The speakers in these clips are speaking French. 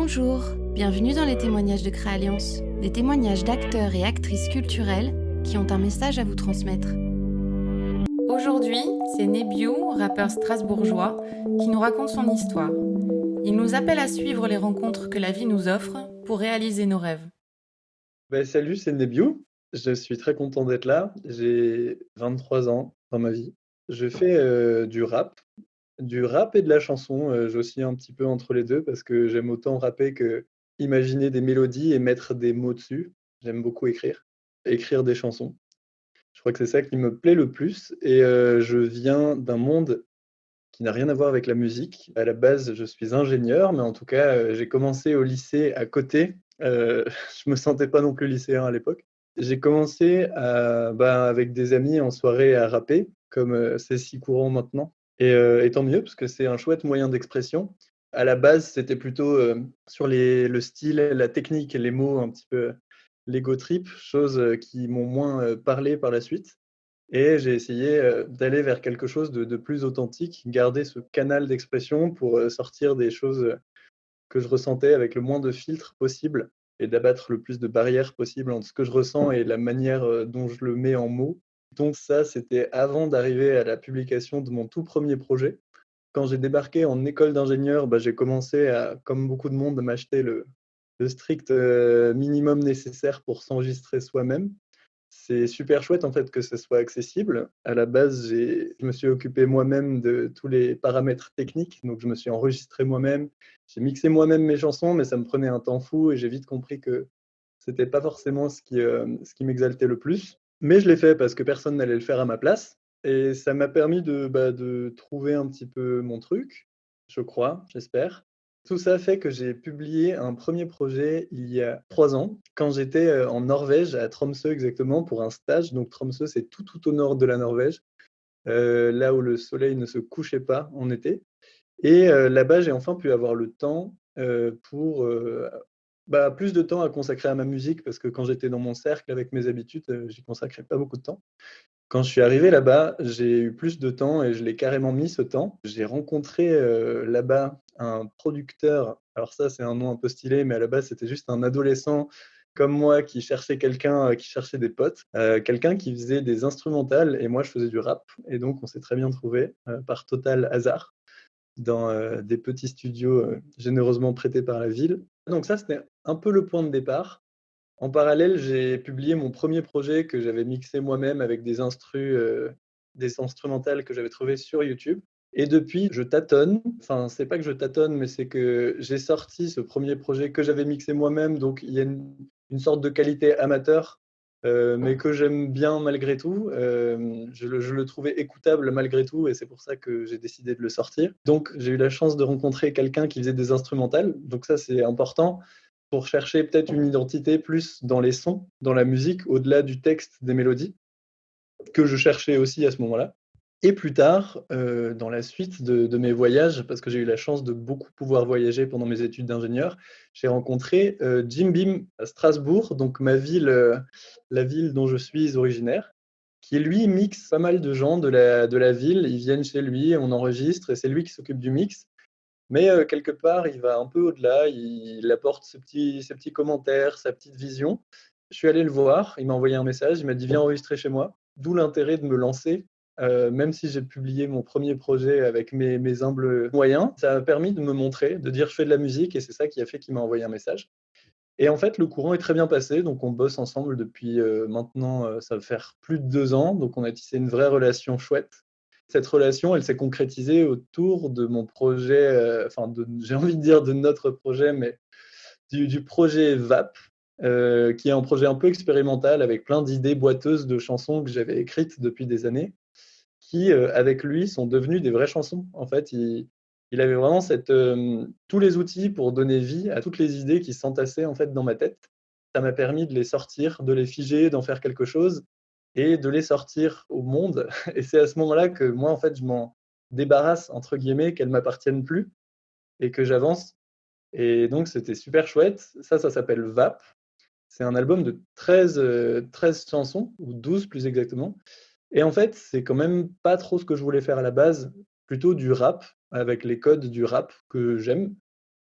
Bonjour, bienvenue dans les témoignages de Créalliance, des témoignages d'acteurs et actrices culturelles qui ont un message à vous transmettre. Aujourd'hui, c'est Nebiou, rappeur strasbourgeois, qui nous raconte son histoire. Il nous appelle à suivre les rencontres que la vie nous offre pour réaliser nos rêves. Salut, c'est Nebiou. Je suis très content d'être là. J'ai 23 ans dans ma vie. Je fais du rap et de la chanson. J'oscille un petit peu entre les deux parce que j'aime autant rapper que imaginer des mélodies et mettre des mots dessus. J'aime beaucoup écrire des chansons. Je crois que c'est ça qui me plaît le plus. Et je viens d'un monde qui n'a rien à voir avec la musique. À la base, je suis ingénieur, mais en tout cas, j'ai commencé au lycée à côté. Je me sentais pas non plus lycéen à l'époque. J'ai commencé avec des amis en soirée à rapper, comme c'est si courant maintenant. Et tant mieux, parce que c'est un chouette moyen d'expression. À la base, c'était plutôt sur le style, la technique, les mots, un petit peu l'ego trip, choses qui m'ont moins parlé par la suite. Et j'ai essayé, d'aller vers quelque chose de plus authentique, garder ce canal d'expression pour, sortir des choses, que je ressentais avec le moins de filtres possible et d'abattre le plus de barrières possible entre ce que je ressens et la manière, dont je le mets en mots. Donc ça, c'était avant d'arriver à la publication de mon tout premier projet. Quand j'ai débarqué en école d'ingénieur, j'ai commencé à, comme beaucoup de monde, m'acheter le strict, minimum nécessaire pour s'enregistrer soi-même. C'est super chouette en fait que ce soit accessible. À la base, je me suis occupé moi-même de tous les paramètres techniques, donc je me suis enregistré moi-même. J'ai mixé moi-même mes chansons, mais ça me prenait un temps fou et j'ai vite compris que c'était pas forcément ce qui m'exaltait le plus. Mais je l'ai fait parce que personne n'allait le faire à ma place et ça m'a permis de trouver un petit peu mon truc, je crois, j'espère. Tout ça fait que j'ai publié un premier projet il y a 3 ans, quand j'étais, en Norvège, à Tromsø exactement, pour un stage. Donc Tromsø, c'est tout au nord de la Norvège, là où le soleil ne se couchait pas en été. Et là-bas, j'ai enfin pu avoir le temps, pour, plus de temps à consacrer à ma musique parce que quand j'étais dans mon cercle avec mes habitudes, j'y consacrais pas beaucoup de temps. Quand je suis arrivé là-bas, j'ai eu plus de temps et je l'ai carrément mis ce temps. J'ai rencontré, là-bas un producteur, alors ça, c'est un nom un peu stylé, mais à la base, c'était juste un adolescent comme moi qui cherchait quelqu'un, qui cherchait des potes, quelqu'un qui faisait des instrumentales et moi je faisais du rap et donc on s'est très bien trouvés, par total hasard dans, des petits studios, généreusement prêtés par la ville. Donc ça, c'était un peu le point de départ. En parallèle, j'ai publié mon premier projet que j'avais mixé moi-même avec des instrumentales que j'avais trouvées sur YouTube et depuis, je tâtonne. Enfin, c'est pas que je tâtonne, mais c'est que j'ai sorti ce premier projet que j'avais mixé moi-même, donc il y a une sorte de qualité amateur, mais que j'aime bien malgré tout. Je le trouvais écoutable malgré tout et c'est pour ça que j'ai décidé de le sortir. Donc j'ai eu la chance de rencontrer quelqu'un qui faisait des instrumentales, donc ça, c'est important pour chercher peut-être une identité plus dans les sons, dans la musique, au-delà du texte, des mélodies, que je cherchais aussi à ce moment-là. Et plus tard, dans la suite de mes voyages, parce que j'ai eu la chance de beaucoup pouvoir voyager pendant mes études d'ingénieur, j'ai rencontré, Jim Beam à Strasbourg, donc la ville dont je suis originaire, qui lui mixe pas mal de gens de la ville. Ils viennent chez lui, on enregistre et c'est lui qui s'occupe du mix. Mais quelque part, il va un peu au-delà, il apporte ses petits commentaires, sa petite vision. Je suis allé le voir, il m'a envoyé un message, il m'a dit: «Viens enregistrer chez moi». D'où l'intérêt de me lancer, même si j'ai publié mon premier projet avec mes humbles moyens, ça m'a permis de me montrer, de dire: «Je fais de la musique» et c'est ça qui a fait qu'il m'a envoyé un message. Et en fait, le courant est très bien passé, donc on bosse ensemble depuis, maintenant, ça va faire plus de 2 ans, donc on a tissé une vraie relation chouette. Cette relation, elle s'est concrétisée autour de mon projet, enfin j'ai envie de dire de notre projet, mais du projet VAP, qui est un projet un peu expérimental avec plein d'idées boiteuses de chansons que j'avais écrites depuis des années, qui, avec lui, sont devenues des vraies chansons. En fait, il avait vraiment tous les outils pour donner vie à toutes les idées qui s'entassaient, en fait, dans ma tête. Ça m'a permis de les sortir, de les figer, d'en faire quelque chose et de les sortir au monde et c'est à ce moment-là que moi, en fait, je m'en «débarrasse» entre guillemets, qu'elles m'appartiennent plus et que j'avance et donc c'était super chouette. Ça s'appelle VAP. C'est un album de 13 chansons ou 12 plus exactement et en fait, c'est quand même pas trop ce que je voulais faire à la base, plutôt du rap, avec les codes du rap que j'aime.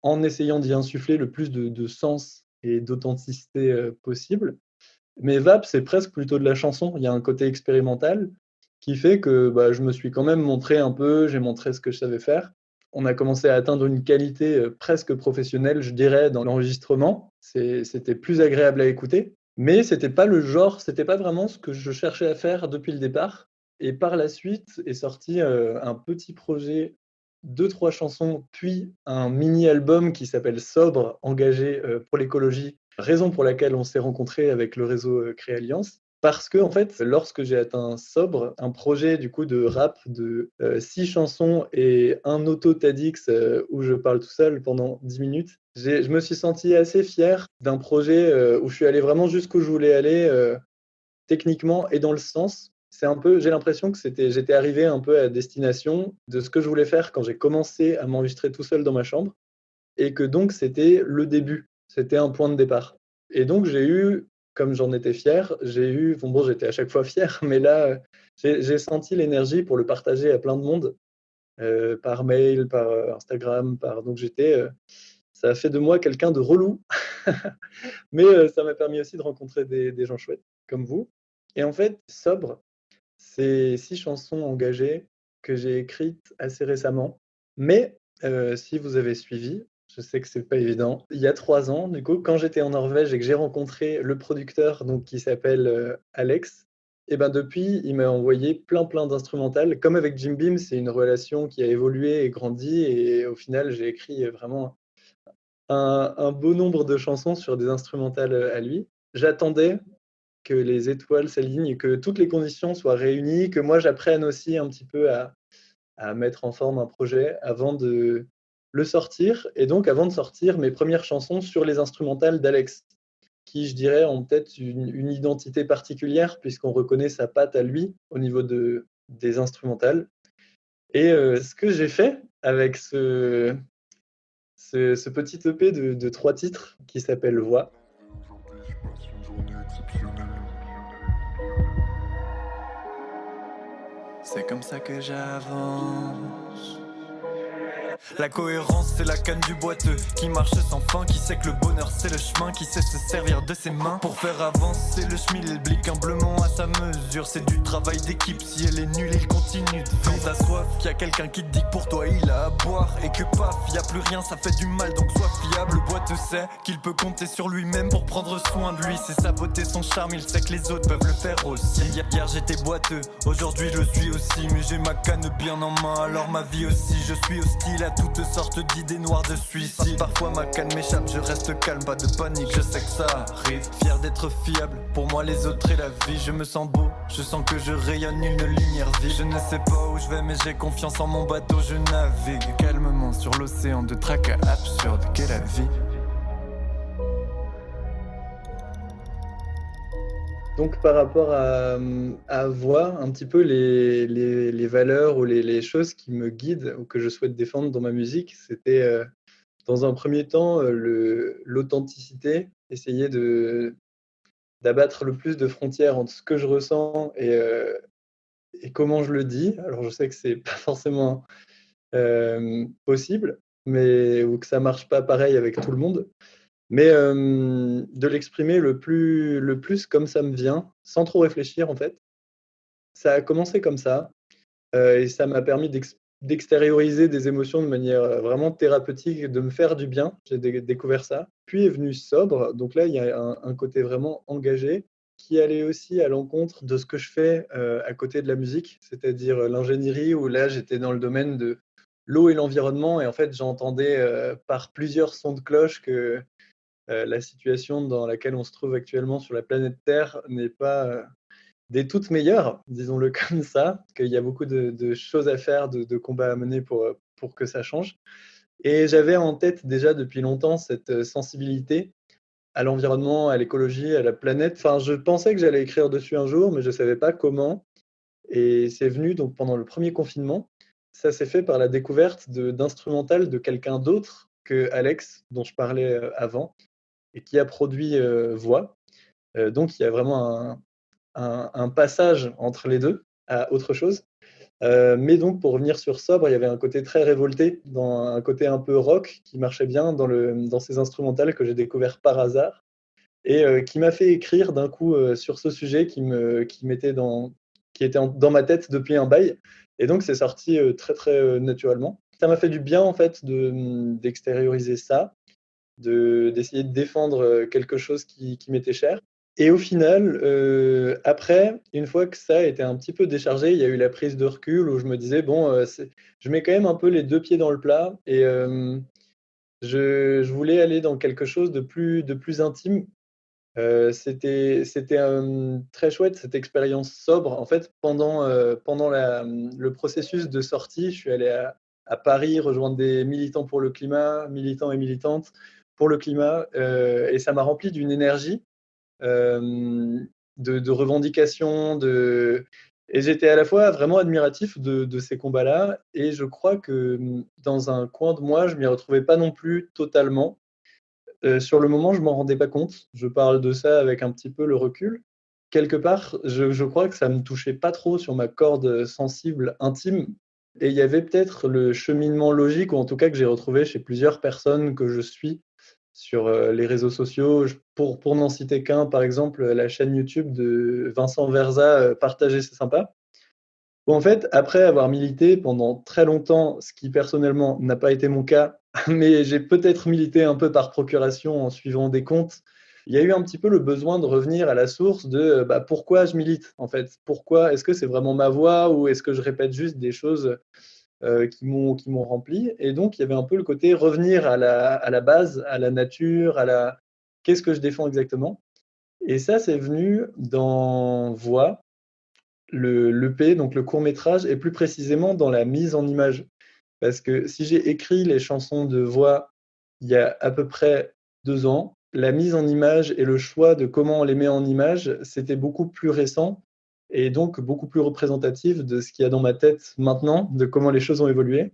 en essayant d'y insuffler le plus de sens et d'authenticité, possible. Mais Vap, c'est presque plutôt de la chanson. Il y a un côté expérimental qui fait que, bah, je me suis quand même montré un peu, j'ai montré ce que je savais faire. On a commencé à atteindre une qualité, presque professionnelle, je dirais, dans l'enregistrement. C'était plus agréable à écouter, mais c'était pas vraiment ce que je cherchais à faire depuis le départ. Et par la suite est sorti, un petit projet, deux trois chansons, puis un mini album qui s'appelle Sobre, engagé, pour l'écologie. Raison pour laquelle on s'est rencontrés avec le réseau, Créalliance. Parce que en fait, lorsque j'ai atteint Sobre, un projet du coup de rap de, 6 chansons et un auto TEDx, où je parle tout seul pendant 10 minutes, je me suis senti assez fier d'un projet, où je suis allé vraiment jusqu'où je voulais aller, techniquement et dans le sens. J'ai l'impression que j'étais arrivé un peu à destination de ce que je voulais faire quand j'ai commencé à m'enregistrer tout seul dans ma chambre et que donc c'était le début, c'était un point de départ. Et donc j'ai eu, comme j'en étais fier, bon, j'étais à chaque fois fier, mais là, j'ai senti l'énergie pour le partager à plein de monde, par mail, par, Instagram, donc ça a fait de moi quelqu'un de relou, mais ça m'a permis aussi de rencontrer des gens chouettes comme vous. Et en fait, Sobre, c'est 6 chansons engagées que j'ai écrites assez récemment. Mais si vous avez suivi, je sais que c'est pas évident. Il y a 3 ans, du coup, quand j'étais en Norvège et que j'ai rencontré le producteur donc qui s'appelle, Alex, et ben, depuis, il m'a envoyé plein, plein d'instrumentales. Comme avec Jim Beam, c'est une relation qui a évolué et grandi et au final, j'ai écrit, vraiment un beau nombre de chansons sur des instrumentales, à lui. J'attendais que les étoiles s'alignent, que toutes les conditions soient réunies, que moi j'apprenne aussi un petit peu à mettre en forme un projet avant de le sortir et donc avant de sortir mes premières chansons sur les instrumentales d'Alex, qui je dirais ont peut-être une identité particulière puisqu'on reconnaît sa patte à lui au niveau des instrumentales. Et ce que j'ai fait avec ce petit EP de 3 titres qui s'appelle Voix. Aujourd'hui, je passe une journée exceptionnelle. C'est comme ça que j'avance. La cohérence, c'est la canne du boiteux qui marche sans fin, qui sait que le bonheur c'est le chemin, qui sait se servir de ses mains pour faire avancer le schmilblick humblement à sa mesure. C'est du travail d'équipe, si elle est nulle, il continue de vivre. Quand t'as soif, qu'il y a quelqu'un qui te dit que pour toi il a à boire et que paf, y a plus rien, ça fait du mal, donc sois fiable. Le boiteux sait qu'il peut compter sur lui-même pour prendre soin de lui. C'est sa beauté, son charme, il sait que les autres peuvent le faire aussi. Hier j'étais boiteux, aujourd'hui je le suis aussi, mais j'ai ma canne bien en main, alors ma vie aussi. Je suis hostile à toutes sortes d'idées noires de suicide. Parfois ma canne m'échappe, je reste calme, pas de panique, je sais que ça arrive. Fier d'être fiable, pour moi les autres et la vie. Je me sens beau, je sens que je rayonne une lumière vive. Je ne sais pas où je vais mais j'ai confiance en mon bateau, je navigue calmement sur l'océan de tracas absurdes qu'est la vie. Donc par rapport à voir un petit peu les valeurs ou les choses qui me guident ou que je souhaite défendre dans ma musique, c'était, dans un premier temps, l'authenticité, essayer d'abattre le plus de frontières entre ce que je ressens et comment je le dis. Alors je sais que c'est pas forcément, possible, mais ou que ça marche pas pareil avec tout le monde. Mais de l'exprimer le plus comme ça me vient, sans trop réfléchir en fait. Ça a commencé comme ça, et ça m'a permis d'extérioriser des émotions de manière, vraiment thérapeutique et de me faire du bien. J'ai découvert ça. Puis est venu Sobre, donc là, il y a un côté vraiment engagé qui allait aussi à l'encontre de ce que je fais, à côté de la musique, c'est-à-dire, l'ingénierie où là, j'étais dans le domaine de l'eau et l'environnement et en fait, j'entendais, par plusieurs sons de cloche que la situation dans laquelle on se trouve actuellement sur la planète Terre n'est pas, des toutes meilleures, disons-le comme ça, qu'il y a beaucoup de choses à faire, de combats à mener pour que ça change. Et j'avais en tête déjà depuis longtemps cette, sensibilité à l'environnement, à l'écologie, à la planète. Enfin, je pensais que j'allais écrire dessus un jour, mais je ne savais pas comment et c'est venu donc pendant le premier confinement. Ça s'est fait par la découverte d'instrumentales de quelqu'un d'autre que Alex, dont je parlais, avant et qui a produit, Voix. Donc il y a vraiment un passage entre les 2 à autre chose. Mais donc, pour revenir sur Sobre, il y avait un côté très révolté, un côté un peu rock qui marchait bien dans ces instrumentales que j'ai découvert par hasard et qui m'a fait écrire d'un coup sur ce sujet qui était dans ma tête depuis un bail. Et donc, c'est sorti très, très naturellement. Ça m'a fait du bien, en fait, d'extérioriser ça, d'essayer de défendre quelque chose qui m'était cher. Et au final, après, une fois que ça a été un petit peu déchargé, il y a eu la prise de recul où je me disais: «Bon, je mets quand même un peu les 2 pieds dans le plat» et je voulais aller dans quelque chose de plus intime. C'était, très chouette cette expérience Sobre. En fait, pendant le processus de sortie, je suis allé à Paris rejoindre des militants pour le climat, militants et militantes pour le climat, et ça m'a rempli d'une énergie de revendications, et j'étais à la fois vraiment admiratif de ces combats-là et je crois que, dans un coin de moi, je m'y retrouvais pas non plus totalement. Sur le moment, je m'en rendais pas compte. Je parle de ça avec un petit peu le recul. Quelque part, je crois que ça me touchait pas trop sur ma corde sensible intime et il y avait peut-être le cheminement logique ou en tout cas que j'ai retrouvé chez plusieurs personnes que je suis sur, les réseaux sociaux. Pour n'en citer qu'un, par exemple, la chaîne YouTube de Vincent Verza, Partager c'est sympa, où en fait, après avoir milité pendant très longtemps, ce qui personnellement n'a pas été mon cas, mais j'ai peut-être milité un peu par procuration en suivant des comptes. Il y a eu un petit peu le besoin de revenir à la source de, bah, pourquoi je milite en fait? Pourquoi? Est-ce que c'est vraiment ma voix ou est-ce que je répète juste des choses, qui m'ont rempli? Et donc il y avait un peu le côté revenir à la base, à la nature, qu'est-ce que je défends exactement? Et ça, c'est venu dans Voix, l'EP, donc le court métrage, et plus précisément dans la mise en image. Parce que si j'ai écrit les chansons de Voix il y a à peu près 2 ans, la mise en image et le choix de comment on les met en image, c'était beaucoup plus récent et donc beaucoup plus représentatif de ce qu'il y a dans ma tête maintenant, de comment les choses ont évolué.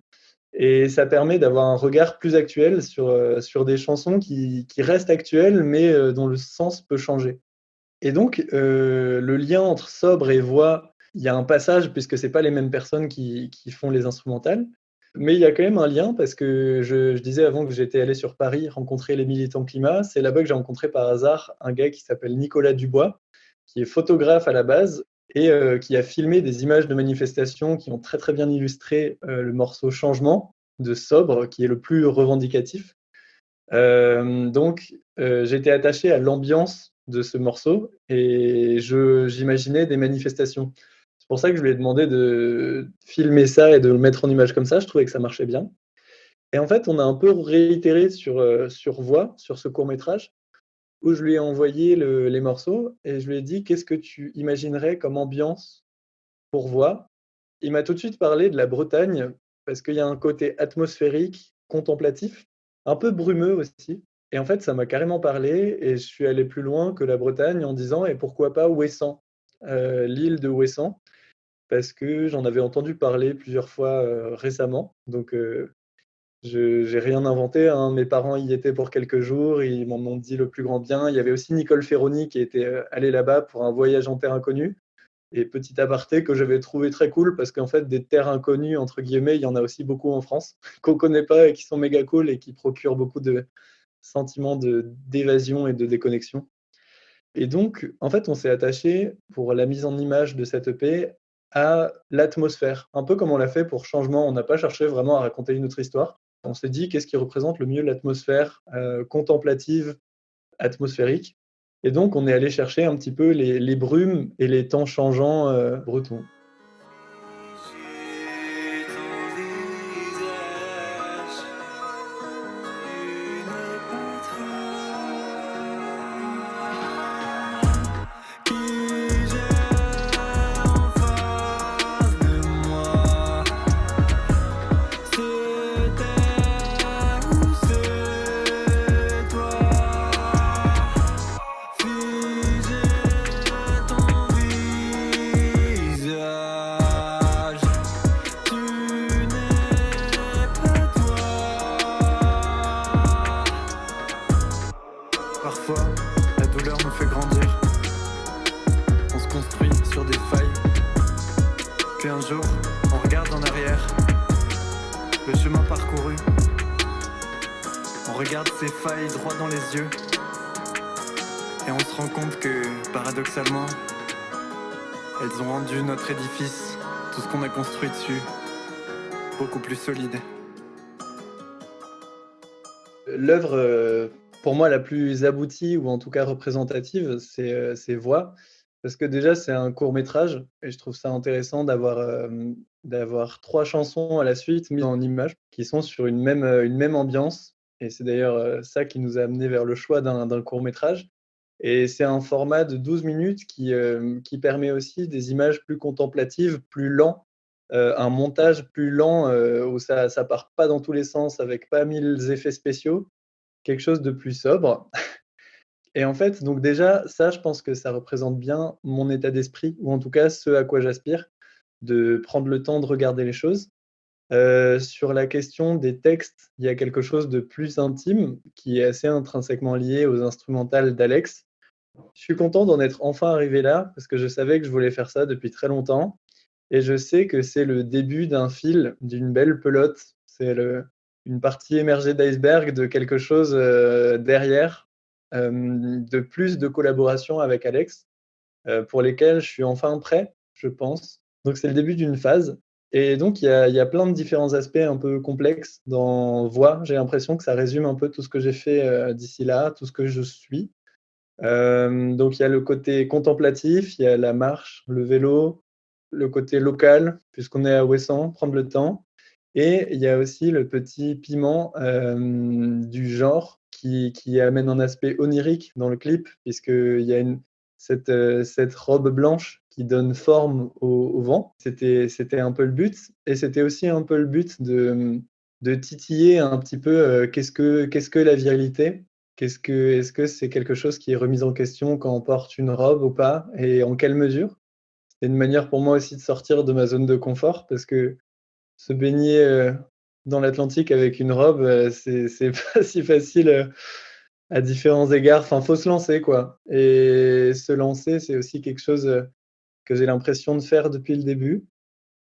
Et ça permet d'avoir un regard plus actuel sur des chansons qui restent actuelles, mais dont le sens peut changer. Et donc, le lien entre Sobre et Voix, il y a un passage puisque c'est pas les mêmes personnes qui font les instrumentales, mais il y a quand même un lien parce que je disais avant que j'étais allé sur Paris rencontrer les militants climat. C'est là-bas que j'ai rencontré par hasard un gars qui s'appelle Nicolas Dubois, qui est photographe à la base et qui a filmé des images de manifestations qui ont très, très bien illustré, le morceau «Changement» de Sobre, qui est le plus revendicatif. Donc, j'étais attaché à l'ambiance de ce morceau et j'imaginais des manifestations. C'est pour ça que je lui ai demandé de filmer ça et de le mettre en image comme ça. Je trouvais que ça marchait bien. Et en fait, on a un peu réitéré sur Voix, sur ce court métrage, où je lui ai envoyé les morceaux et je lui ai dit: «Qu'est-ce que tu imaginerais comme ambiance pour Voix?» Il m'a tout de suite parlé de la Bretagne, parce qu'il y a un côté atmosphérique, contemplatif, un peu brumeux aussi. Et en fait, ça m'a carrément parlé et je suis allé plus loin que la Bretagne en disant: «Et pourquoi pas Ouessant?» L'île de Ouessant, parce que j'en avais entendu parler plusieurs fois, récemment. Donc je j'ai rien inventé, hein. Mes parents y étaient pour quelques jours, ils m'en ont dit le plus grand bien. Il y avait aussi Nicole Ferroni qui était, allée là-bas pour un voyage en terre inconnue. Et petit aparté que j'avais trouvé très cool parce qu'en fait, des terres inconnues, entre guillemets, il y en a aussi beaucoup en France, qu'on connaît pas et qui sont méga cool et qui procurent beaucoup de sentiments d'évasion et de déconnexion. Et donc, en fait, on s'est attaché pour la mise en image de cette EP à l'atmosphère. Un peu comme on l'a fait pour Changement, on n'a pas cherché vraiment à raconter une autre histoire. On s'est dit: «Qu'est-ce qui représente le mieux l'atmosphère, contemplative, atmosphérique?» Et donc on est allé chercher un petit peu les brumes et les temps changeants, bretons. J'ai ton visage, tu n'es pas toi qui j'ai en face de moi. C'était ou c'est toi, figé ton visage, tu n'es pas toi. Parfois, la douleur me fait grandir. On se construit sur des failles. Puis un jour, on en arrière. Le chemin parcouru, on regarde ses failles droit dans les yeux. Et on se rend compte que, paradoxalement, elles ont rendu notre édifice, tout ce qu'on a construit dessus, beaucoup plus solide. L'œuvre, pour moi, la plus aboutie ou en tout cas représentative, c'est Voix. Parce que déjà, c'est un court-métrage et je trouve ça intéressant d'avoir 3 chansons à la suite mises en images qui sont sur une même ambiance et c'est d'ailleurs, ça qui nous a amenés vers le choix d'un court-métrage et c'est un format de 12 minutes qui permet aussi des images plus contemplatives, plus lents, un montage plus lent, où ça part pas dans tous les sens avec pas 1000 effets spéciaux, quelque chose de plus sobre. Et en fait, donc déjà, ça, je pense que ça représente bien mon état d'esprit ou en tout cas ce à quoi j'aspire, de prendre le temps de regarder les choses. Sur la question des textes, il y a quelque chose de plus intime qui est assez intrinsèquement lié aux instrumentales d'Alex. Je suis content d'en être enfin arrivé là parce que je savais que je voulais faire ça depuis très longtemps et je sais que c'est le début d'un fil, d'une belle pelote. C'est une partie émergée d'iceberg de quelque chose, derrière, de plus de collaboration avec Alex, pour lesquelles je suis enfin prêt, je pense. Donc c'est le début d'une phase et donc il y a plein de différents aspects un peu complexes dans Voix. J'ai l'impression que ça résume un peu tout ce que j'ai fait, d'ici là, tout ce que je suis. Donc il y a le côté contemplatif, il y a la marche, le vélo, le côté local, puisqu'on est à Ouessant, prendre le temps et il y a aussi le petit piment, du genre qui amène un aspect onirique dans le clip puisqu'il y a cette robe blanche qui donne forme au vent. C'était un peu le but et c'était aussi un peu le but de titiller un petit peu, qu'est-ce que la virilité? Est-ce que c'est quelque chose qui est remis en question quand on porte une robe ou pas et en quelle mesure? C'est une manière pour moi aussi de sortir de ma zone de confort parce que se baigner, dans l'Atlantique avec une robe, c'est pas si facile, à différents égards. Enfin, faut se lancer, quoi et se lancer, c'est aussi quelque chose, que j'ai l'impression de faire depuis le début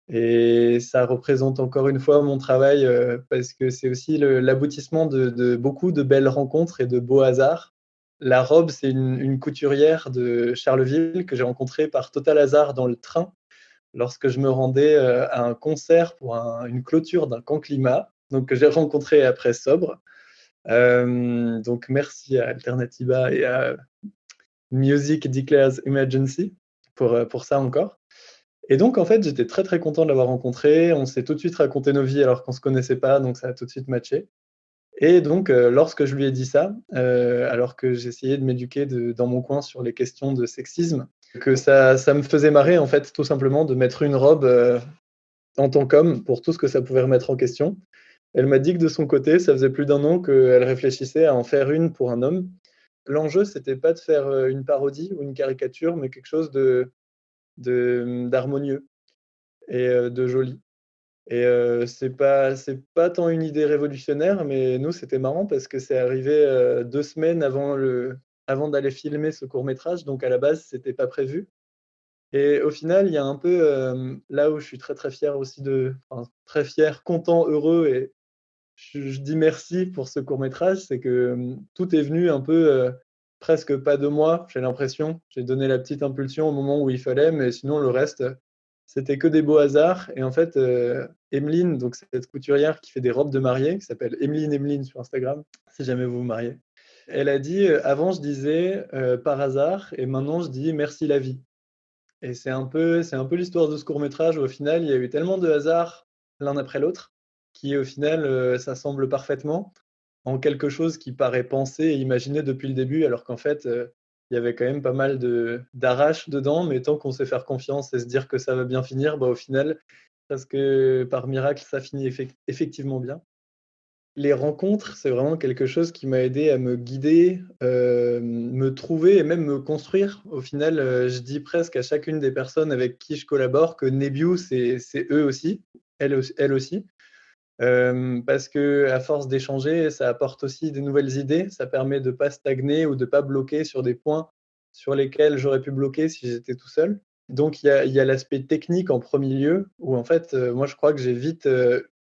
et ça représente encore une fois mon travail, parce que c'est aussi l'aboutissement de beaucoup de belles rencontres et de beaux hasards. La robe, c'est une couturière de Charleville que j'ai rencontrée par total hasard dans le train lorsque je me rendais, à un concert pour une clôture d'un camp climat, donc que j'ai rencontré après Sobre. Donc merci à Alternatiba et à Music Declares Emergency pour ça encore. Et donc en fait, j'étais très, très content de l'avoir rencontré. On s'est tout de suite raconté nos vies alors qu'on ne se connaissait pas, donc ça a tout de suite matché. Et donc lorsque je lui ai dit ça, alors que j'essayais de m'éduquer dans mon coin sur les questions de sexisme, que ça me faisait marrer en fait, tout simplement de mettre une robe, en tant qu'homme pour tout ce que ça pouvait remettre en question. Elle m'a dit que de son côté, ça faisait plus d'1 an qu'elle réfléchissait à en faire une pour un homme. L'enjeu, c'était pas de faire, une parodie ou une caricature, mais quelque chose d'harmonieux et de joli. Et c'est pas tant une idée révolutionnaire, mais nous, c'était marrant parce que c'est arrivé, 2 semaines avant d'aller filmer ce court métrage, donc à la base, c'était pas prévu. Et au final, il y a un peu, là où je suis très, très fier aussi enfin, très fier, content, heureux et je dis merci pour ce court métrage, c'est que, tout est venu un peu, presque pas de moi, j'ai l'impression. J'ai donné la petite impulsion au moment où il fallait, mais sinon le reste, c'était que des beaux hasards et en fait, Emeline, donc cette couturière qui fait des robes de mariée, qui s'appelle Emeline sur Instagram, si jamais vous vous mariez. Elle a dit, «Avant je disais, par hasard et maintenant je dis merci la vie». Et c'est un peu l'histoire de ce court métrage où au final, il y a eu tellement de hasards l'un après l'autre, qui au final, s'assemblent parfaitement en quelque chose qui paraît pensé et imaginé depuis le début, alors qu'en fait, il y avait quand même pas mal d'arrache dedans, mais tant qu'on sait faire confiance et se dire que ça va bien finir, bah, au final, presque par miracle, ça finit effectivement bien. Les rencontres, c'est vraiment quelque chose qui m'a aidé à me guider, me trouver et même me construire. Au final, je dis presque à chacune des personnes avec qui je collabore que Nebiu, c'est eux aussi, elles aussi. Parce qu'à force d'échanger, ça apporte aussi des nouvelles idées. Ça permet de pas stagner ou de pas bloquer sur des points sur lesquels j'aurais pu bloquer si j'étais tout seul. Donc il y a l'aspect technique en premier lieu où en fait, moi je crois que j'ai vite,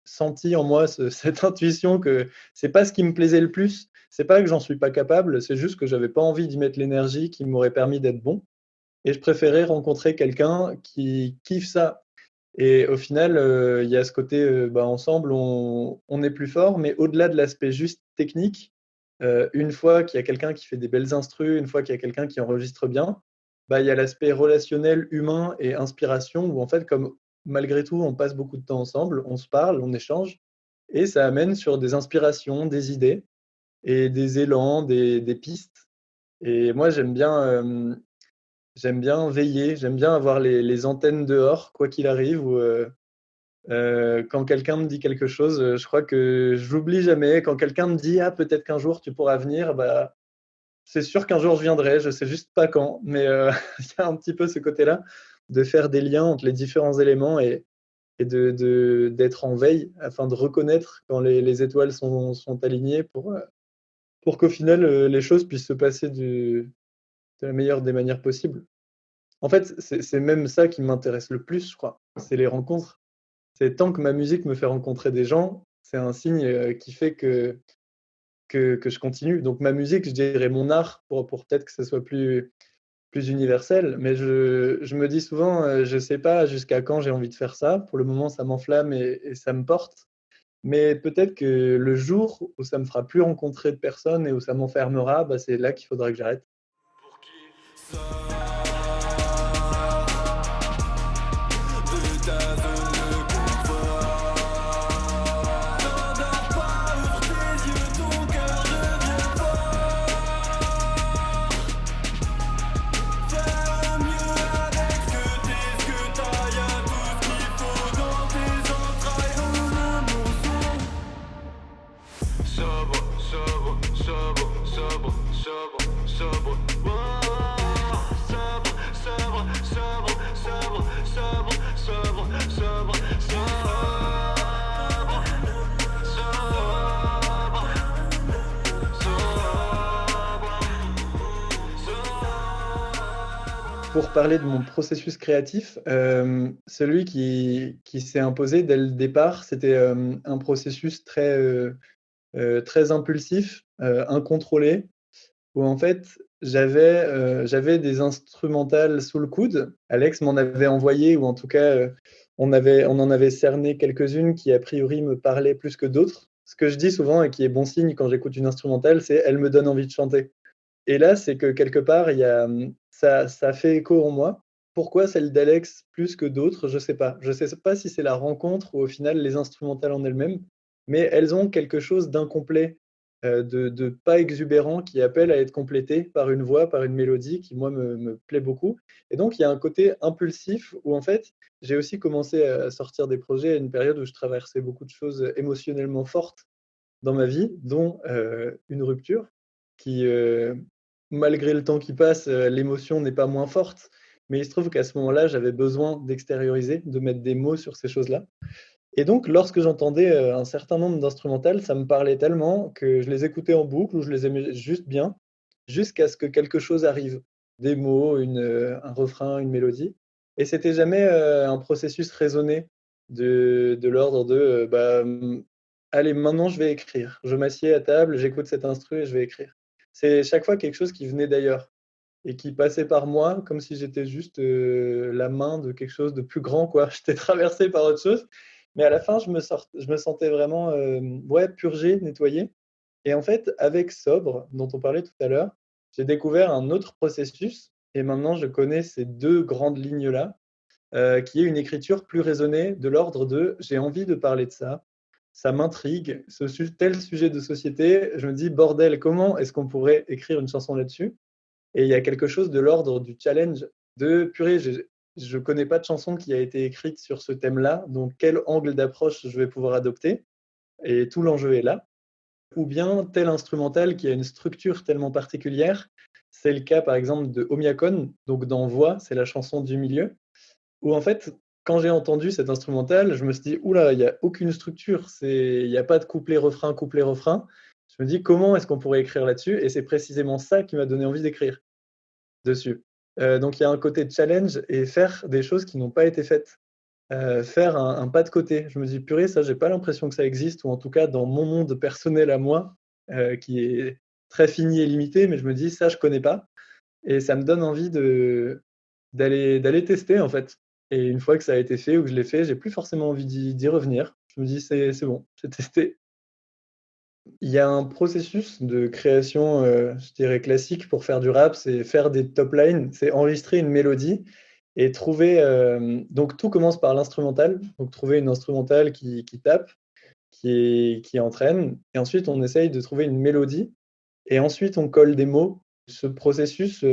senti en moi cette intuition que c'est pas ce qui me plaisait le plus. C'est pas que j'en suis pas capable, c'est juste que j'avais pas envie d'y mettre l'énergie qui m'aurait permis d'être bon et je préférais rencontrer quelqu'un qui kiffe ça. Et au final, il y a ce côté, bah, ensemble on est plus fort, mais au-delà de l'aspect juste technique, une fois qu'il y a quelqu'un qui fait des belles instrus, une fois qu'il y a quelqu'un qui enregistre bien, bah, il y a l'aspect relationnel, humain et inspiration où en fait, comme malgré tout, on passe beaucoup de temps ensemble, on se parle, on échange et ça amène sur des inspirations, des idées et des élans, des pistes. Et moi, j'aime bien veiller, j'aime bien avoir les antennes dehors, quoi qu'il arrive, ou quand quelqu'un me dit quelque chose, je crois que j'oublie jamais. Quand quelqu'un me dit: «Ah, peut-être qu'un jour tu pourras venir», bah, c'est sûr qu'un jour je viendrai, je sais juste pas quand, mais il y a un petit peu ce côté-là, de faire des liens entre les différents éléments et d'être en veille afin de reconnaître quand les étoiles sont alignées pour qu'au final, les choses puissent se passer de la meilleure des manières possibles. En fait, c'est même ça qui m'intéresse le plus, je crois, c'est les rencontres. C'est tant que ma musique me fait rencontrer des gens, c'est un signe, qui fait que je continue. Donc ma musique, je dirais mon art pour peut-être que ça soit plus universel, mais je me dis souvent, je sais pas jusqu'à quand j'ai envie de faire ça. Pour le moment, ça m'enflamme et ça me porte, mais peut-être que le jour où ça me fera plus rencontrer de personnes et où ça m'enfermera, bah, c'est là qu'il faudra que j'arrête. Pour qui de ta zone de confort. N'endors pas, ouvre tes yeux, ton cœur devient fort. Fais au mieux avec ce que t'as, y'a tout ce qu'il faut dans tes entrailles. Oh mon son. Sobre, sobre, sobre, sobre, sobre, sobre. Oh, sobre, sobre, sobre, sobre, sobre, sobre, sobre, Pour parler de mon processus créatif, celui qui s'est imposé dès le départ, c'était, un processus très impulsif, incontrôlé, où en fait j'avais des instrumentales sous le coude. Alex m'en avait envoyé ou en tout cas, on en avait cerné quelques-unes qui a priori me parlaient plus que d'autres. Ce que je dis souvent et qui est bon signe quand j'écoute une instrumentale, c'est: «Elle me donne envie de chanter». Et là, c'est que quelque part, il y a, ça fait écho en moi. Pourquoi celle d'Alex plus que d'autres? Je sais pas. Je sais pas si c'est la rencontre ou au final les instrumentales en elles-mêmes, mais elles ont quelque chose d'incomplet, de pas exubérant qui appelle à être complété par une voix, par une mélodie qui moi me plaît beaucoup. Et donc il y a un côté impulsif où en fait, j'ai aussi commencé à sortir des projets à une période où je traversais beaucoup de choses émotionnellement fortes dans ma vie, dont, une rupture qui, malgré le temps qui passe, l'émotion n'est pas moins forte. Mais il se trouve qu'à ce moment-là, j'avais besoin d'extérioriser, de mettre des mots sur ces choses-là. Et donc lorsque j'entendais, un certain nombre d'instrumentales, ça me parlait tellement que je les écoutais en boucle ou je les aimais juste bien, jusqu'à ce que quelque chose arrive. Des mots, un refrain, une mélodie. Et c'était jamais, un processus raisonné de l'ordre de, «Allez, maintenant je vais écrire. Je m'assieds à table, j'écoute cet instru et je vais écrire». C'est chaque fois quelque chose qui venait d'ailleurs et qui passait par moi comme si j'étais juste, la main de quelque chose de plus grand, quoi. J'étais traversé par autre chose, mais à la fin, je me sentais vraiment, ouais, purgé, nettoyé. Et en fait, avec Sobre, dont on parlait tout à l'heure, j'ai découvert un autre processus et maintenant je connais ces 2 grandes lignes-là, qui est une écriture plus raisonnée de l'ordre de: «J'ai envie de parler de ça m'intrigue, tel sujet de société». Je me dis: «Bordel, comment est-ce qu'on pourrait écrire une chanson là-dessus?» Et il y a quelque chose de l'ordre du challenge de: «Purée, je connais pas de chanson qui a été écrite sur ce thème-là, donc quel angle d'approche je vais pouvoir adopter?» Et tout l'enjeu est là. Ou bien tel instrumental qui a une structure tellement particulière. C'est le cas, par exemple, de Omiakon, donc dans Voix, c'est la chanson du milieu, où en fait, quand j'ai entendu cet instrumental, je me suis dit: «Ouh là, il y a aucune structure, il y a pas de couplet-refrain, couplet-refrain». Je me dis: «Comment est-ce qu'on pourrait écrire là-dessus?» Et c'est précisément ça qui m'a donné envie d'écrire dessus. Donc il y a un côté challenge et faire des choses qui n'ont pas été faites. Faire un pas de côté. Je me dis: «Purée, ça, j'ai pas l'impression que ça existe» ou en tout cas dans mon monde personnel à moi, qui est très fini et limité, mais je me dis: «Ça, je connais pas» et ça me donne envie d'aller tester, en fait et une fois que ça a été fait ou que je l'ai fait, j'ai plus forcément envie d'y revenir. Je me dis: «C'est bon, j'ai testé». Il y a un processus de création, je dirais classique pour faire du rap, c'est faire des top lines, c'est enregistrer une mélodie et trouver, donc tout commence par l'instrumental, donc trouver une instrumentale qui tape, qui entraîne et ensuite on essaye de trouver une mélodie et ensuite on colle des mots. Ce processus,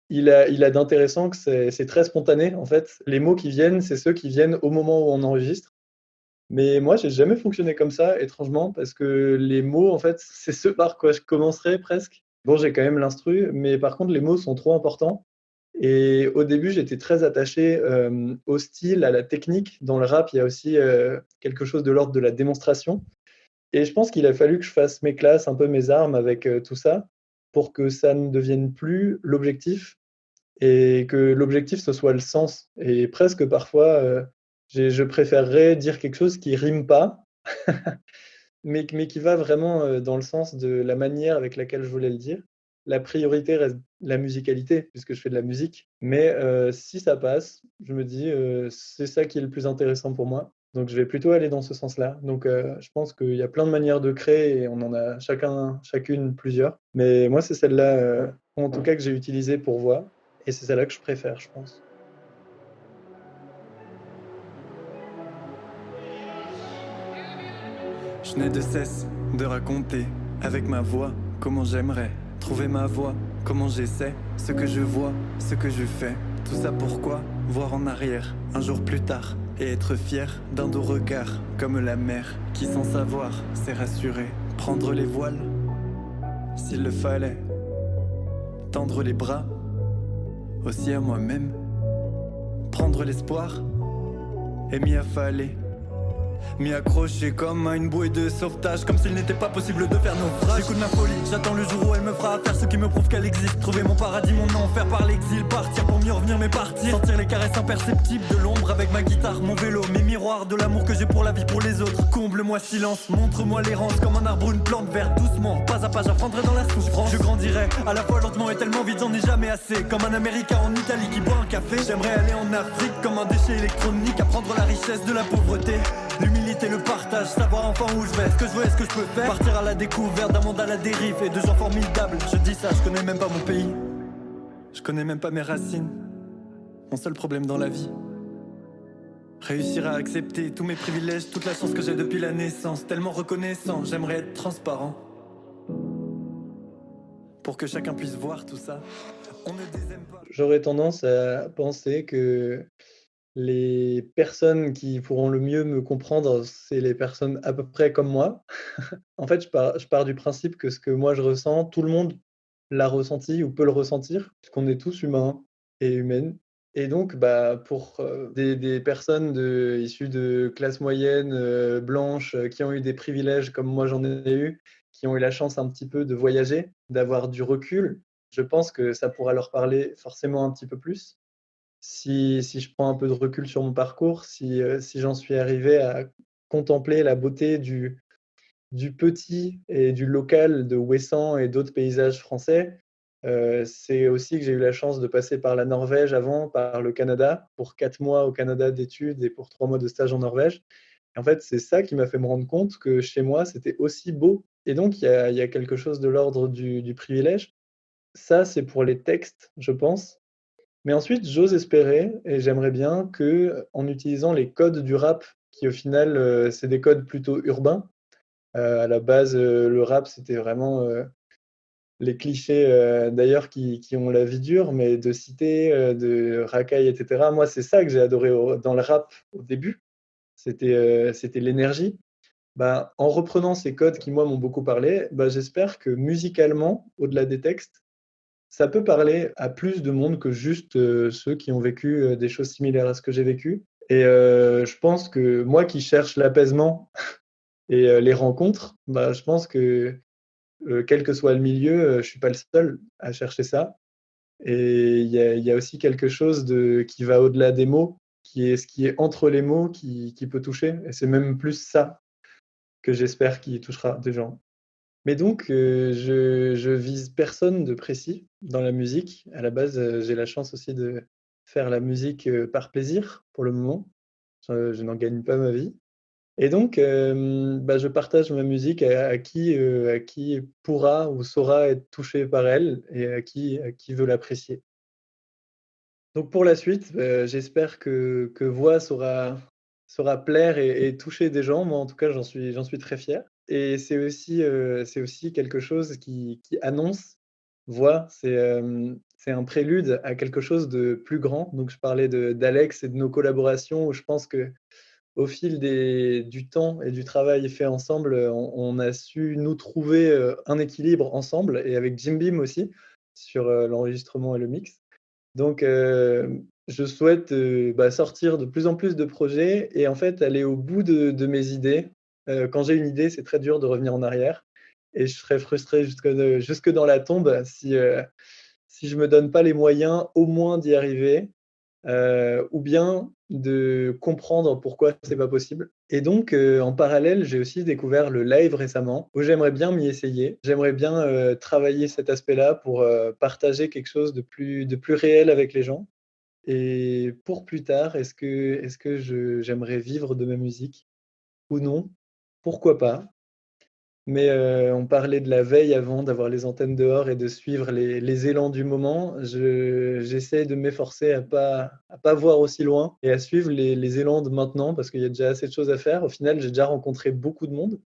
il a d'intéressant que c'est très spontané en fait. Les mots qui viennent, c'est ceux qui viennent au moment où on enregistre. Mais moi, j'ai jamais fonctionné comme ça, étrangement, parce que les mots, en fait, c'est ce par quoi je commencerais presque. Bon, j'ai quand même l'instru, mais par contre, les mots sont trop importants. Et au début, j'étais très attaché au style, à la technique. Dans le rap, il y a aussi quelque chose de l'ordre de la démonstration. Et je pense qu'il a fallu que je fasse mes classes, un peu mes armes avec tout ça, pour que ça ne devienne plus l'objectif et que l'objectif, ce soit le sens. Et presque parfois, je préférerais dire quelque chose qui rime pas, mais qui va vraiment, dans le sens de la manière avec laquelle je voulais le dire. La priorité reste la musicalité, puisque je fais de la musique, mais si ça passe, je me dis, c'est ça qui est le plus intéressant pour moi, donc je vais plutôt aller dans ce sens-là. Donc je pense qu'il y a plein de manières de créer et on en a chacune plusieurs, mais moi, c'est celle-là, en tout cas que j'ai utilisée pour voix et c'est celle-là que je préfère, je pense. Je n'ai de cesse de raconter avec ma voix comment j'aimerais trouver ma voix, comment j'essaie, ce que je vois, ce que je fais. Tout ça pourquoi voir en arrière, un jour plus tard, et être fier d'un doux regard, comme la mer qui sans savoir s'est rassurée. Prendre les voiles, s'il le fallait, tendre les bras, aussi à moi-même. Prendre l'espoir et m'y affaler. M'y accrocher comme à une bouée de sauvetage, comme s'il n'était pas possible de faire naufrage. J'écoute ma folie, j'attends le jour où elle me fera faire ce qui me prouve qu'elle existe. Trouver mon paradis, mon enfer par l'exil, partir pour mieux revenir mais partir. Sentir les caresses imperceptibles de l'ombre avec ma guitare, mon vélo, mes miroirs, de l'amour que j'ai pour la vie, pour les autres. Comble-moi silence, montre-moi l'errance comme un arbre, une plante verte, doucement, pas à pas j'apprendrai dans la souffrance. Je grandirai à la fois lentement et tellement vite, j'en ai jamais assez. Comme un américain en Italie qui boit un café. J'aimerais aller en Afrique comme un déchet électronique, apprendre la richesse de la pauvreté. L'humilité, le partage, savoir enfin où je vais, ce que je veux et ce que je peux faire. Partir à la découverte d'un monde à la dérive et de gens formidables. Je dis ça, je connais même pas mon pays. Je connais même pas mes racines. Mon seul problème dans la vie. Réussir à accepter tous mes privilèges, toute la chance que j'ai depuis la naissance. Tellement reconnaissant, j'aimerais être transparent. Pour que chacun puisse voir tout ça. On ne désaime pas. J'aurais tendance à penser que les personnes qui pourront le mieux me comprendre, c'est les personnes à peu près comme moi. En fait, je pars du principe que ce que moi je ressens, tout le monde l'a ressenti ou peut le ressentir, puisqu'on est tous humains et humaines. Et donc, bah, pour, des personnes issues de classes moyennes, blanches, qui ont eu des privilèges comme moi j'en ai eu, qui ont eu la chance un petit peu de voyager, d'avoir du recul, je pense que ça pourra leur parler forcément un petit peu plus. Si je prends un peu de recul sur mon parcours, si j'en suis arrivé à contempler la beauté du petit et du local de Ouessant et d'autres paysages français, c'est aussi que j'ai eu la chance de passer par la Norvège avant, par le Canada, pour 4 mois au Canada d'études et pour 3 mois de stage en Norvège. Et en fait, c'est ça qui m'a fait me rendre compte que chez moi, c'était aussi beau et donc il y a quelque chose de l'ordre du privilège. Ça, c'est pour les textes, je pense. Mais ensuite, j'ose espérer et j'aimerais bien que, en utilisant les codes du rap qui au final, c'est des codes plutôt urbains. À la base, le rap, c'était vraiment, les clichés, d'ailleurs qui ont la vie dure, mais de cité, de racailles et cetera. Moi, c'est ça que j'ai adoré dans le rap au début, c'était l'énergie. Bah, en reprenant ces codes qui, moi, m'ont beaucoup parlé, bah, j'espère que musicalement, au-delà des textes, ça peut parler à plus de monde que juste, ceux qui ont vécu, des choses similaires à ce que j'ai vécu et je pense que moi qui cherche l'apaisement et les rencontres, bah, je pense que, quel que soit le milieu, je suis pas le seul à chercher ça Et il y a aussi quelque chose qui va au-delà des mots, qui est ce qui est entre les mots qui peut toucher. Et c'est même plus ça que j'espère qui touchera des gens. Mais donc, je vise personne de précis dans la musique. À la base, j'ai la chance aussi de faire la musique par plaisir pour le moment. Je n'en gagne pas ma vie. Et donc, je partage ma musique à qui pourra ou saura être touché par elle et à qui veut l'apprécier. Donc pour la suite, j'espère que Voix saura plaire et toucher des gens. Moi, en tout cas, j'en suis très fier et c'est aussi quelque chose qui annonce Voix, c'est un prélude à quelque chose de plus grand. Donc je parlais d'Alex et de nos collaborations où je pense qu'au fil du temps et du travail fait ensemble, on a su nous trouver, un équilibre ensemble et avec Jim Beam aussi sur, l'enregistrement et le mix. Donc, je souhaite, sortir de plus en plus de projets et en fait aller au bout de mes idées. Quand j'ai une idée, c'est très dur de revenir en arrière et je serais frustré jusque dans la tombe si je me donne pas les moyens au moins d'y arriver, ou bien de comprendre pourquoi c'est pas possible. Et donc, en parallèle, j'ai aussi découvert le live récemment, où j'aimerais bien m'y essayer. J'aimerais bien, travailler cet aspect-là pour, partager quelque chose de plus réel avec les gens. Et pour plus tard, est-ce que j'aimerais vivre de ma musique ou non? Pourquoi pas? Mais, on parlait de la veille avant, d'avoir les antennes dehors et de suivre les élans du moment. J'essaie de m'efforcer à pas voir aussi loin et à suivre les élans de maintenant parce qu'il y a déjà assez de choses à faire. Au final, j'ai déjà rencontré beaucoup de monde.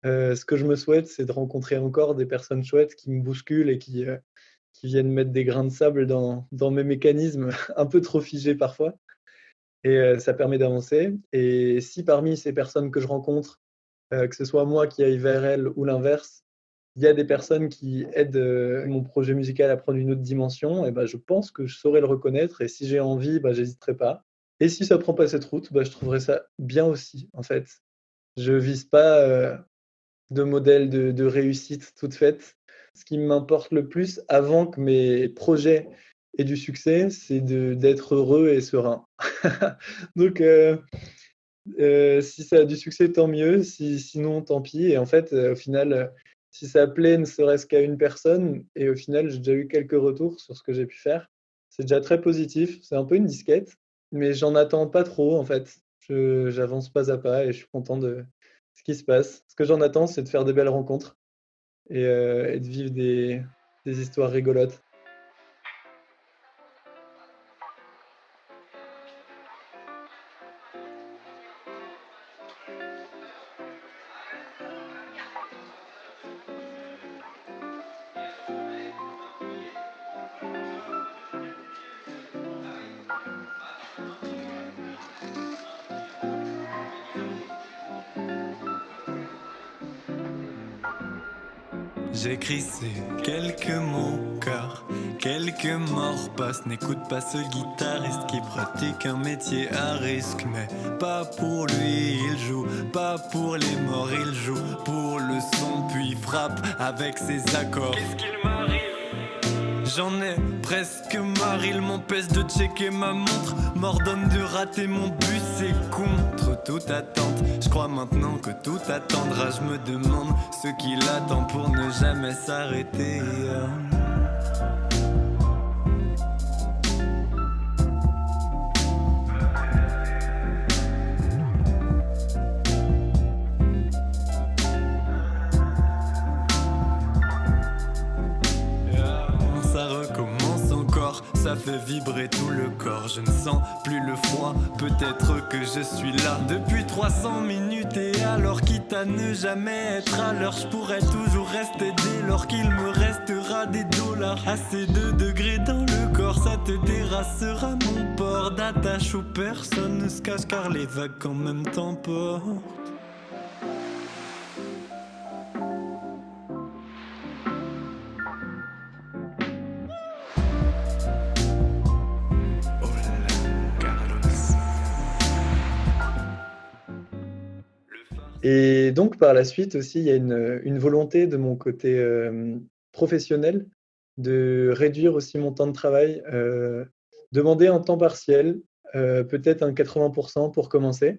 Ce que je me souhaite, c'est de rencontrer encore des personnes chouettes qui me bousculent et qui viennent mettre des grains de sable dans mes mécanismes un peu trop figés parfois et ça permet d'avancer et si parmi ces personnes que je rencontre, que ce soit moi qui aille vers elles ou l'inverse, il y a des personnes qui aident, mon projet musical à prendre une autre dimension et je pense que je saurais le reconnaître et si j'ai envie, j'hésiterai pas et si ça prend pas cette route, je trouverais ça bien aussi, en fait. Je vise pas, de modèle de réussite toute faite. Ce qui m'importe le plus avant que mes projets aient du succès, c'est d'être heureux et serein. Donc si ça a du succès, tant mieux, sinon tant pis et en fait, au final, si ça plaît ne serait-ce qu'à une personne et au final, j'ai déjà eu quelques retours sur ce que j'ai pu faire, c'est déjà très positif. C'est un peu une disquette, mais j'en attends pas trop en fait. J'avance pas à pas et je suis content de ce qui se passe. Ce que j'en attends, c'est de faire des belles rencontres et de vivre des histoires rigolotes. J'écris ces quelques mots car quelques morts passent. N'écoute pas ce guitariste qui pratique un métier à risque. Mais pas pour lui, il joue, pas pour les morts, il joue pour le son puis frappe avec ses accords. Qu'est-ce qu'il m'arrive? J'en ai presque marre, il m'empêche de checker ma montre, m'ordonne de rater mon bus, c'est contre toute attente. Je crois maintenant que tout attendra, je me demande ce qu'il attend pour ne jamais s'arrêter. Ça recommence encore, ça fait vibrer tout le corps. Je ne sens plus le froid, peut-être que je suis là depuis 300 minutes. Et alors quitte à ne jamais être à l'heure, je pourrais toujours rester dès lors qu'il me restera des dollars. Assez de degrés dans le corps, ça te terrassera mon port d'attache où personne ne se cache car les vagues en même temps portent. Et donc par la suite aussi, il y a une volonté de mon côté, professionnel de réduire aussi mon temps de travail, demander un temps partiel, peut-être un 80 pour commencer,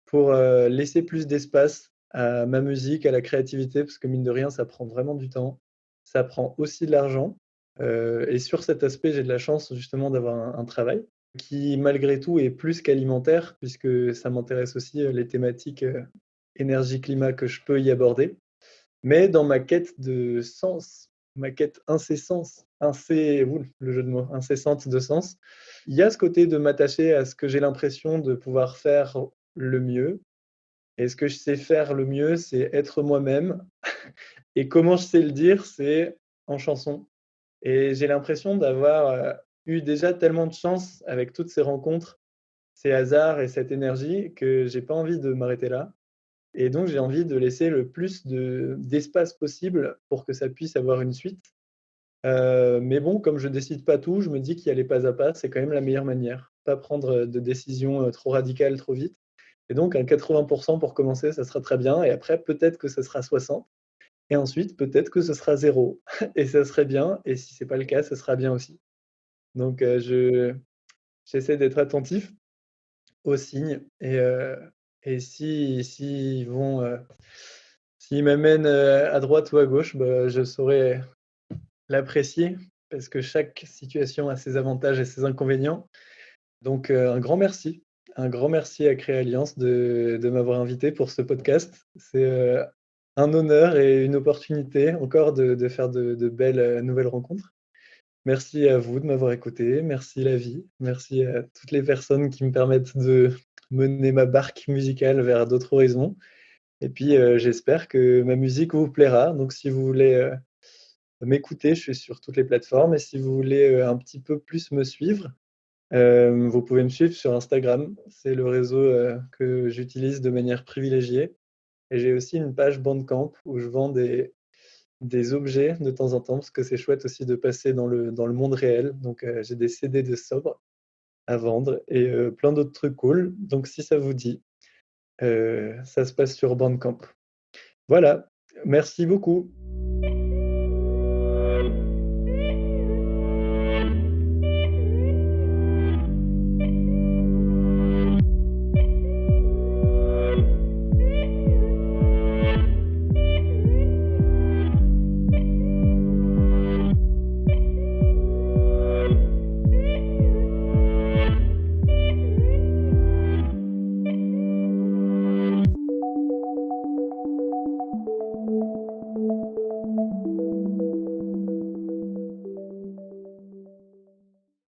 pour laisser plus d'espace à ma musique, à la créativité, parce que mine de rien, ça prend vraiment du temps. Ça prend aussi de l'argent. Et sur cet aspect, j'ai de la chance justement d'avoir un travail qui, malgré tout, est plus qu'alimentaire, puisque ça m'intéresse aussi les thématiques énergie-climat que je peux y aborder. Mais dans ma quête de sens, ma quête le jeu de mots, incessante de sens, il y a ce côté de m'attacher à ce que j'ai l'impression de pouvoir faire le mieux. Et ce que je sais faire le mieux, c'est être moi-même. Et comment je sais le dire, c'est en chanson. Et j'ai l'impression d'avoir eu déjà tellement de chance avec toutes ces rencontres, ces hasards et cette énergie que j'ai pas envie de m'arrêter là. Et donc, j'ai envie de laisser le plus d'espace possible pour que ça puisse avoir une suite. Mais bon, comme je décide pas tout, je me dis qu'y aller pas à pas, c'est quand même la meilleure manière. Pas prendre de décisions trop radicales trop vite. Et donc, un 80 pour commencer, ça sera très bien. Et après, peut-être que ce sera 60. Et ensuite, peut-être que ce sera 0. Et ça serait bien. Et si c'est pas le cas, ce sera bien aussi. Donc, j'essaie d'être attentif aux signes. Et s'ils vont, s'ils m'amènent à droite ou à gauche, bah, je saurai l'apprécier parce que chaque situation a ses avantages et ses inconvénients. Donc, un grand merci à Créalliance de m'avoir invité pour ce podcast. C'est un honneur et une opportunité encore de faire de belles nouvelles rencontres. Merci à vous de m'avoir écouté. Merci la vie. Merci à toutes les personnes qui me permettent de mener ma barque musicale vers d'autres horizons. Et puis, j'espère que ma musique vous plaira. Donc, si vous voulez m'écouter, je suis sur toutes les plateformes. Et si vous voulez un petit peu plus me suivre, vous pouvez me suivre sur Instagram. C'est le réseau que j'utilise de manière privilégiée. Et j'ai aussi une page Bandcamp où je vends des objets de temps en temps, parce que c'est chouette aussi de passer dans le monde réel. Donc, j'ai des CD de sobre à vendre et plein d'autres trucs cool. Donc, si ça vous dit, ça se passe sur Bandcamp. Voilà, merci beaucoup.